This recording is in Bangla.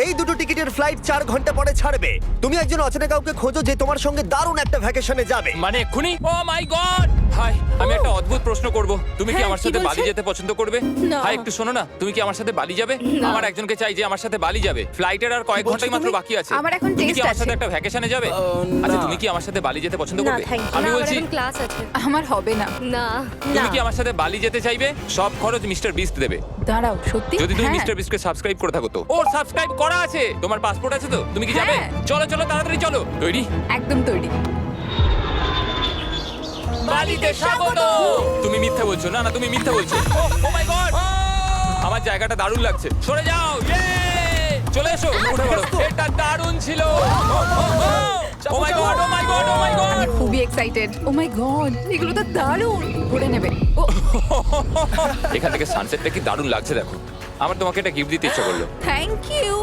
এই দুটো টিকিটের ফ্লাইট 4 ঘন্টা পরে ছাড়বে। তুমি একজন অচেনা কাউকে খোঁজো যে তোমার সঙ্গে দারুণ একটা ভ্যাকেশনে যাবে। মানে এক্ষুনি? ও মাই গড! হাই, আমি একটা অদ্ভুত প্রশ্ন করব। তুমি কি হ্যাঁ, আমার কি সাথে বলছে? বালি যেতে পছন্দ করবে? না। হাই, একটু শোনো না, তুমি কি আমার সাথে বালি যাবে? না। আমার একজনকে চাই যে আমার সাথে বালি যাবে। ফ্লাইটের আর কয়েক ঘন্টাই মাত্র বাকি আছে। আমার এখন তুমি কি test আমার সাথে আছে। একটা ভ্যাকেশনে যাবে? আচ্ছা, তুমি কি আমার সাথে বালি যেতে পছন্দ না, করবে? thank you. আমি না, বলছি, ক্লাস আছে। আমার হবে না। না তুমি কি আমার সাথে বালি যেতে চাইবে? সব খরচ মিস্টার বিস্ট দেবে। দাঁড়াও, সত্যি? যদি তুমি হ্যাঁ। মিস্টার বিস্টকে সাবস্ক্রাইব করে থাকো তো। ও সাবস্ক্রাইব করা আছে। তোমার পাসপোর্ট আছে তো? তুমি কি যাবে? হ্যাঁ। চলো চলো, তাড়াতাড়ি চলো। তৈরি? একদম তৈরি। বালিতে স্বাগত। তুমি মিথ্যা বলছো। না না, তুমি মিথ্যা বলছো। ও মাই গড, আমার জায়গাটা দারুণ লাগছে। সরে যাও। চলে এসো, উঠে পড়ো। এটা দারুণ ছিল। ও মাই গড, ও মাই গড, ও মাই গড। আমি খুবই এক্সাইটেড। ও মাই গড, এগুলো তো দারুণ। ঘুরে নেবে। ও এখান থেকে সানসেটটা কি দারুণ লাগছে দেখো। আমার তোমাকে একটা গিফট দিতে ইচ্ছা করলো। Thank you.